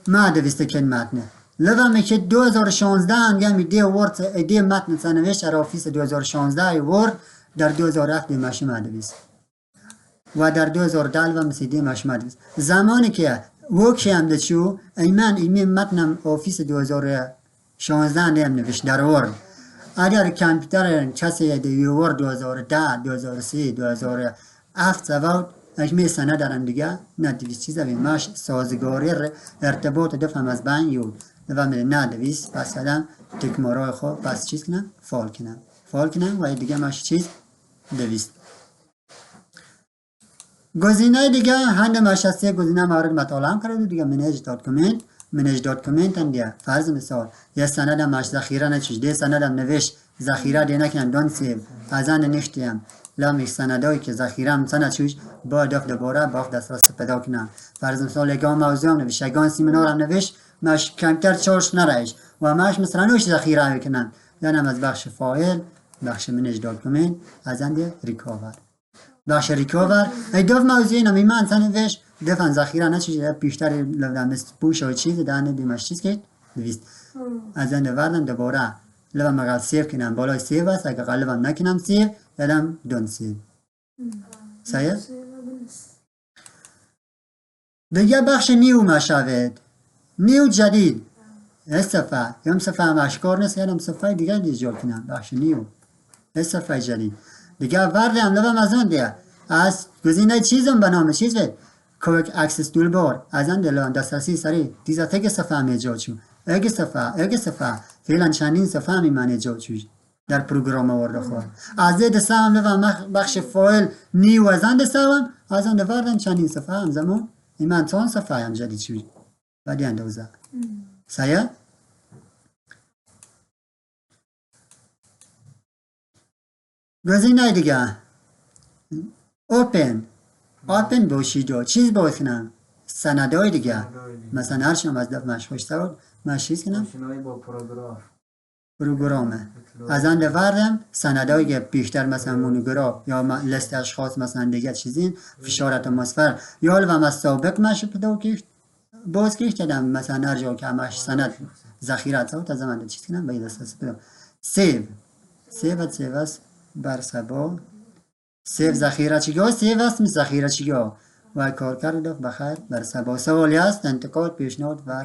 ما دویسته کلمات نه لذا میشه 2016 انجام ایده متن سنوشت در آفیس 2016 ورد در 2007 ماشین ما دویست و در 2012 و مسیدی ماشین دویست زمانی که وکی هم دچو ایمن متنم آفیس 2016 نیم نوشت در ورد اگر کامپیوتر کسی دیگه ورد 2010 2003 2007 سواد اجمه سنه دارن دیگه نه دویست چیزا بیماش سازگاری ارتباط دفعم از بین یود و من نه دویست پس دادم تکمارای خواه پس چیز کنم فال کنم و دیگه ماش چیز دویست گزینه دیگه هنده ماش هسته گزینه مورد مطالعه کرده دیگه منیج دات کامنت دیگه فرض مثال یه سند ماش ذخیره نچیش ده سندم نوشت ذخیره دی نکنم دون سیو ازان نشتیم لامیش سندایی که ذخیره هم سند چوش با دف دوباره با دسترس پیدا کنم فرض مثال اگه موضوع هم نوشت اگه سیمینار هم نوشت ماش کمتر چارش نرایش و ماش مثلا نوش ذخیره کنم یعنی از بخش فایل بخش منیج داکومنت از اند ریکاور بخش ریکاور ای دو موضوع نمی من سنوش دفن ذخیره نچیز بیشتر لودم است پوش و چیز دانه دیمش چیز که دویست از اند وردن دوباره لو مقال سیو کنم بالای سیو است اگه قلبم نکنم سیو یادم دون سیو صحیح دیگه بخش نیو مشاهد نیو جدید صفحه یم صفحه هم اشکار نیست یادم صفحه دیگه دیجور کنم بخش نیو صفحه جدید دیگه ورده هم لبم از اون دیگه از گزینه چیزم به نام چیز بید کویک اکسس دول بار از اون دلان دسترسی سری دیزا تک صفحه هم ایجاد شد اگه صفحه فعلا چندین صفحه هم ایمان ایجاد شد در پروگرام آورده خواهد از ده دسته هم لبم بخش فایل نیو از اون دسته هم از اون دوردن چندین صفحه هم زمان ایمان چند صفحه هم جدید شد بعدی اندازه صحیح؟ گزینه دیگه اوپن باشید چیز باید کنم سندهای دیگه مثلا هر شما از دفت مشخوش سواد مشخیز کنم پروگرامه از اند وردم سندهایی که بیشتر مثلا مونوگراف یا لست اشخاص مثلا دیگه چیزین فشار اتمسفر یا الوام از سابق مشه پیدا کشت باز کشت کردم مثلا هر جا که همش سند ذخیره سواد از من چیز کنم باید دسترسی پیدا سیو است بر سبا سیو ذخیره چیگاه سیو است ذخیره چیگاه و کار کرده بخیر بر سبا سوالی است انتقاد پیشنهاد و